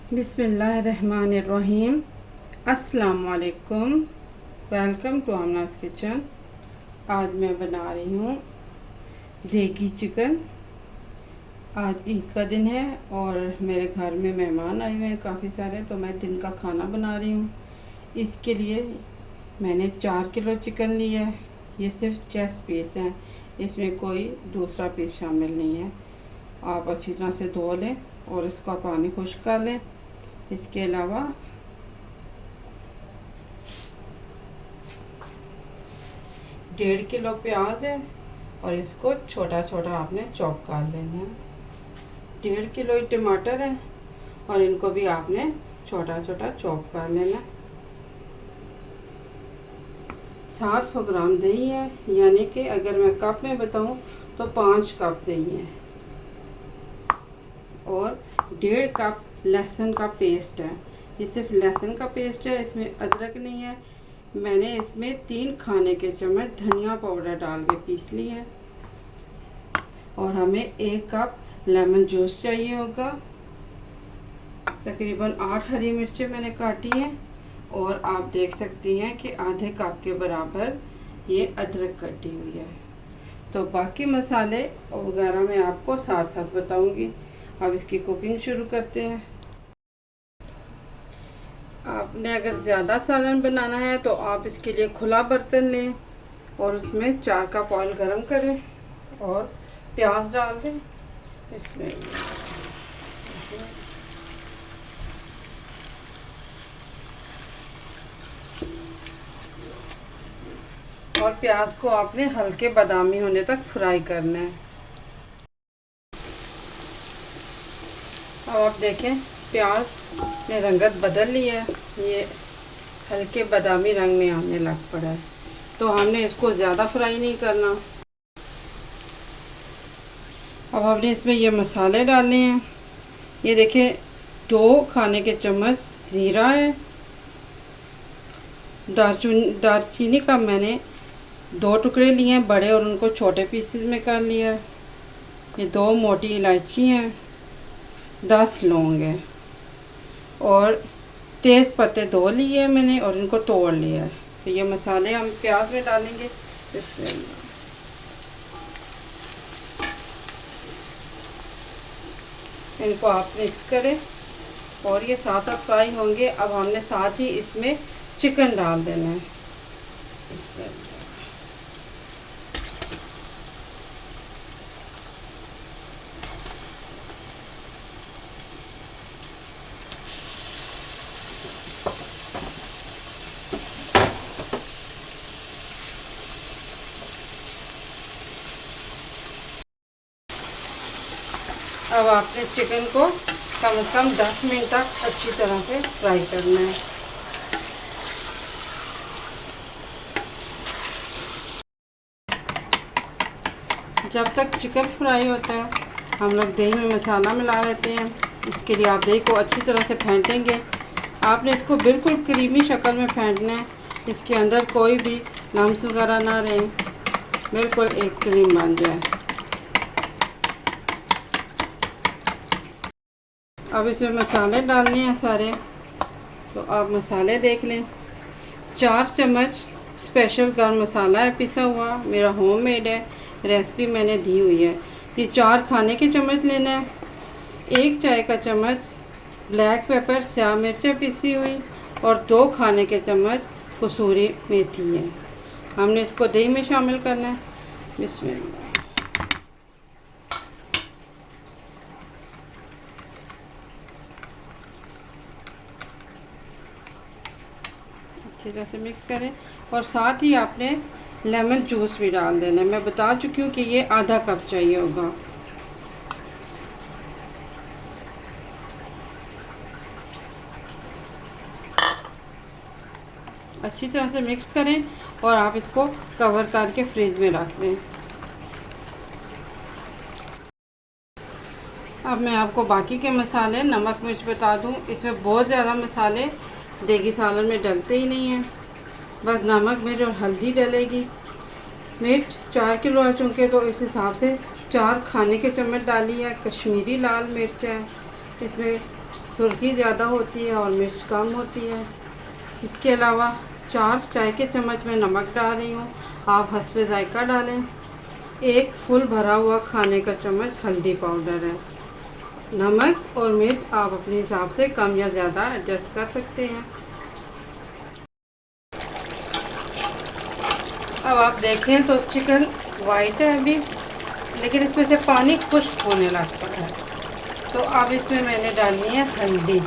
बिस्मिल्लाहिर्रहमानिर्रहीम। अस्सलाम वालेकुम। Welcome to Aamna's kitchen. आज मैं बना रही हूँ देगी चिकन। आज ईद का दिन है और मेरे घर में मेहमान आए हुए हैं काफ़ी सारे, तो मैं दिन का खाना बना रही हूँ। इसके लिए मैंने 4 किलो चिकन लिया है। ये सिर्फ चेस्ट पीस हैं, इसमें कोई दूसरा पीस शामिल नहीं है। आप अच्छी तरह से धो लें और इसका पानी खुश्क कर लें। इसके अलावा डेढ़ किलो प्याज है और इसको छोटा छोटा आपने चॉप कर लेना है। 1.5 किलो टमाटर है और इनको भी आपने छोटा छोटा चॉप कर लेना। 700 ग्राम दही है, यानी कि अगर मैं कप में बताऊं तो 5 कप दही है। और 1.5 कप लहसुन का पेस्ट है। ये सिर्फ लहसुन का पेस्ट है, इसमें अदरक नहीं है। मैंने इसमें 3 खाने के चम्मच धनिया पाउडर डाल के पीस ली है। और हमें 1 कप लेमन जूस चाहिए होगा। तकरीबन 8 हरी मिर्चें मैंने काटी हैं और आप देख सकती हैं कि आधे कप के बराबर ये अदरक कटी हुई है। तो बाकी मसाले वगैरह मैं आपको साथ साथ बताऊंगी। अब इसकी कुकिंग शुरू करते हैं। आपने अगर ज़्यादा सालन बनाना है तो आप इसके लिए खुला बर्तन लें और उसमें 4 कप ऑयल गरम करें और प्याज डाल दें। इसमें और प्याज को आपने हल्के बादामी होने तक फ्राई करना है। अब आप देखें प्याज ने रंगत बदल ली है, ये हल्के बादामी रंग में आने लग पड़ा है। तो हमने इसको ज़्यादा फ्राई नहीं करना। अब हमने इसमें ये मसाले डालने हैं। ये देखें 2 खाने के चम्मच ज़ीरा है। दालचीनी का मैंने 2 टुकड़े लिए हैं बड़े और उनको छोटे पीसेस में कर लिया है। ये 2 मोटी इलायची हैं, 10 लौंग हैं और तेज़ पत्ते 2 लिए मैंने और इनको तोड़ लिया है। तो ये मसाले हम प्याज में डालेंगे। इसमें इनको आप मिक्स करें और ये साथ साथ फ्राई होंगे। अब हमने साथ ही इसमें चिकन डाल देना है। इसमें अब आपने चिकन को कम से कम 10 मिनट तक अच्छी तरह से फ्राई करना है। जब तक चिकन फ्राई होता है हम लोग दही में मसाला मिला देते हैं। इसके लिए आप दही को अच्छी तरह से फेंटेंगे। आपने इसको बिल्कुल क्रीमी शक्ल में फेंटना है, इसके अंदर कोई भी लम्स वगैरह ना रहे, बिल्कुल एक क्रीम बन जाए। अब इसमें मसाले डालने हैं सारे, तो आप मसाले देख लें। 4 चम्मच स्पेशल गरम मसाला है पिसा हुआ, मेरा होममेड है, रेसिपी मैंने दी हुई है। ये 4 खाने के चम्मच लेना है। 1 चाय का चम्मच ब्लैक पेपर स्याह मिर्चें पिसी हुई और 2 खाने के चम्मच कसूरी मेथी है। हमने इसको दही में शामिल करना है। बिस्मिल्लाह। अच्छी तरह से मिक्स करें और साथ ही आपने लेमन जूस भी डाल देना है। मैं बता चुकी हूँ कि ये आधा कप चाहिए होगा। अच्छी तरह से मिक्स करें और आप इसको कवर करके फ्रिज में रख दें। अब मैं आपको बाकी के मसाले नमक मिर्च बता दूं। इसमें बहुत ज़्यादा मसाले देगी सालन में डलते ही नहीं हैं, बस नमक मिर्च और हल्दी डलेगी। मिर्च 4 किलो है चूँकि, तो इस हिसाब से 4 खाने के चम्मच डाली है। कश्मीरी लाल मिर्च है, इसमें सुर्खी ज़्यादा होती है और मिर्च कम होती है। इसके अलावा 4 चाय के चम्मच में नमक डाल रही हूँ, आप हस्बे ज़ायका डालें। 1 फुल भरा हुआ खाने का चम्मच हल्दी पाउडर है। नमक और मिर्च आप अपने हिसाब से कम या ज़्यादा एडजस्ट कर सकते हैं। अब आप देखें तो चिकन वाइट है अभी, लेकिन इसमें से पानी खुश्क होने लगता है, तो अब इसमें मैंने डालनी है हल्दी।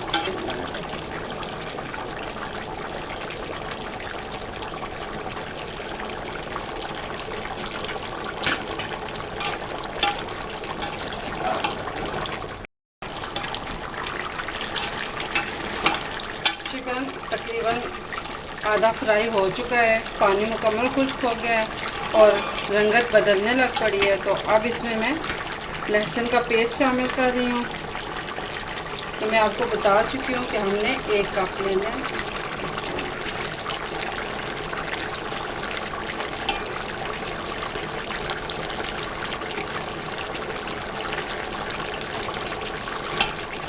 चिकन तकरीबन आधा फ्राई हो चुका है, पानी मुकम्मल खुश्क हो गया है और रंगत बदलने लग पड़ी है। तो अब इसमें मैं लहसुन का पेस्ट शामिल कर रही हूँ। तो मैं आपको बता चुकी हूँ कि हमने 1 कप लेना है।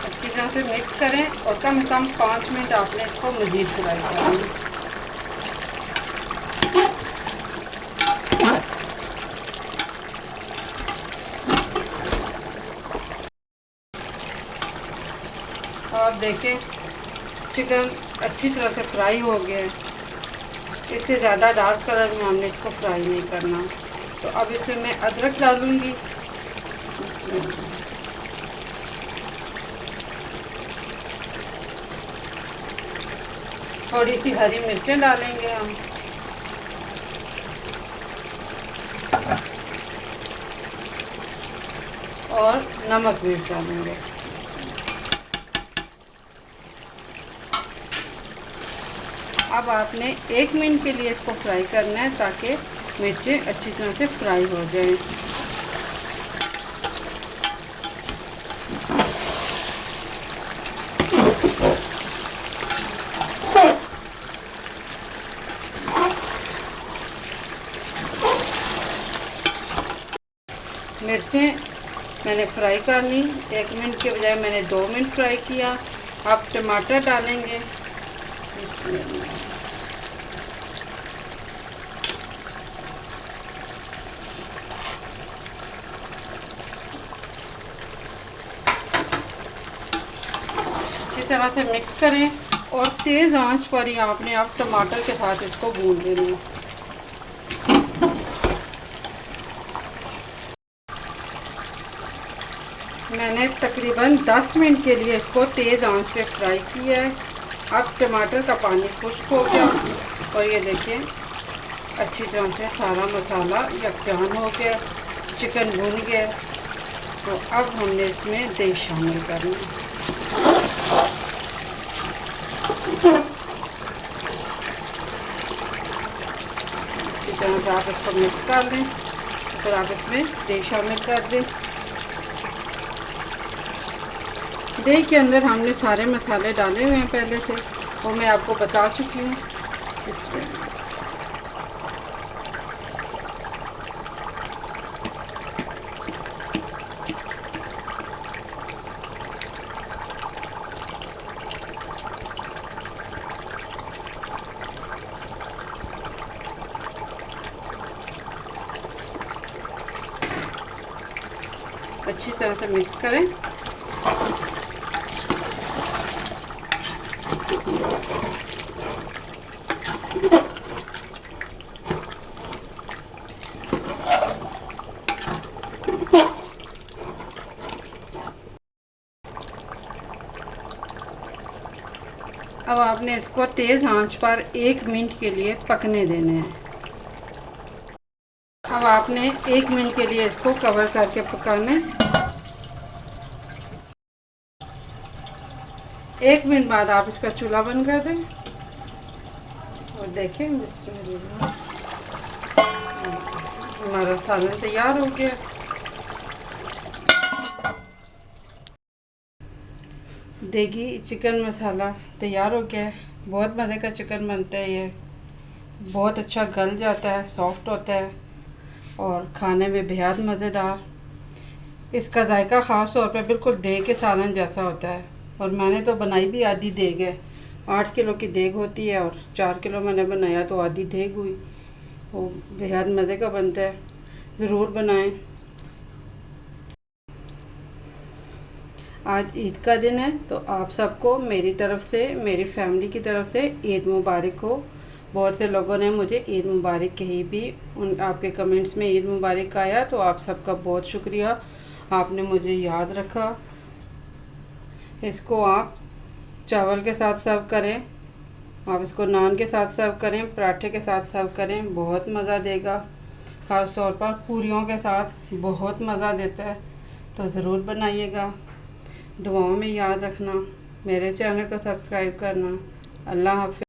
अच्छी तरह से मिक्स करें और कम से कम 5 मिनट आपने इसको मज़ीद फ्राई करना। आप देखें चिकन अच्छी तरह से फ्राई हो गया है। इससे ज़्यादा डार्क कलर में हमने इसको फ्राई नहीं करना। तो अब इसमें मैं अदरक डालूँगी। थोड़ी सी हरी मिर्चें डालेंगे हम और नमक मिर्च डालेंगे। अब आपने 1 मिनट के लिए इसको फ्राई करना है ताकि मिर्चें अच्छी तरह से फ्राई हो जाएं। मिर्चें मैंने फ्राई कर ली, 1 मिनट के बजाय मैंने 2 मिनट फ्राई किया। अब टमाटर डालेंगे। अच्छी तरह से मिक्स करें और तेज़ आंच पर ही आपने अब टमाटर के साथ इसको भून लेना है। मैंने तकरीबन 10 मिनट के लिए इसको तेज़ आंच पे फ्राई किया है। अब टमाटर का पानी खुश्क हो गया और ये देखिए अच्छी तरह से सारा मसाला यकजान हो गया, चिकन भुन गया। तो अब हमने इसमें दही शामिल करना है। अच्छी तरह से आप इसको मिक्स कर दें, फिर आप इसमें दही शामिल कर दें। दही के अंदर हमने सारे मसाले डाले हुए हैं पहले से, वो मैं आपको बता चुकी हूँ। इसमें अच्छी तरह से मिक्स करें। अब आपने इसको तेज़ आंच पर 1 मिनट के लिए पकने देने हैं। अब आपने 1 मिनट के लिए इसको कवर करके पकाना है। 1 मिनट बाद आप इसका चूल्हा बंद कर दें और देखें हमारा सालन तैयार हो गया। देगी चिकन मसाला तैयार हो गया है। बहुत मज़े का चिकन बनता है ये, बहुत अच्छा गल जाता है, सॉफ्ट होता है और खाने में बेहद मज़ेदार। इसका जायका ख़ास तौर पर बिल्कुल दही के सालन जैसा होता है। और मैंने तो बनाई भी आधी देग है। 8 किलो की देग होती है और 4 किलो मैंने बनाया तो आधी देग हुई। वो बेहद मज़े का बनता है, ज़रूर बनाएं। आज ईद का दिन है तो आप सबको मेरी तरफ़ से, मेरी फैमिली की तरफ़ से ईद मुबारक हो। बहुत से लोगों ने मुझे ईद मुबारक कही भी, उन आपके कमेंट्स में ईद मुबारक आया, तो आप सबका बहुत शुक्रिया, आपने मुझे याद रखा। इसको आप चावल के साथ सर्व करें, आप इसको नान के साथ सर्व करें, पराठे के साथ सर्व करें, बहुत मज़ा देगा। ख़ास तौर पर पूरियों के साथ बहुत मज़ा देता है, तो ज़रूर बनाइएगा। दुआओं में याद रखना, मेरे चैनल को सब्सक्राइब करना। अल्लाह हाफ़िज़।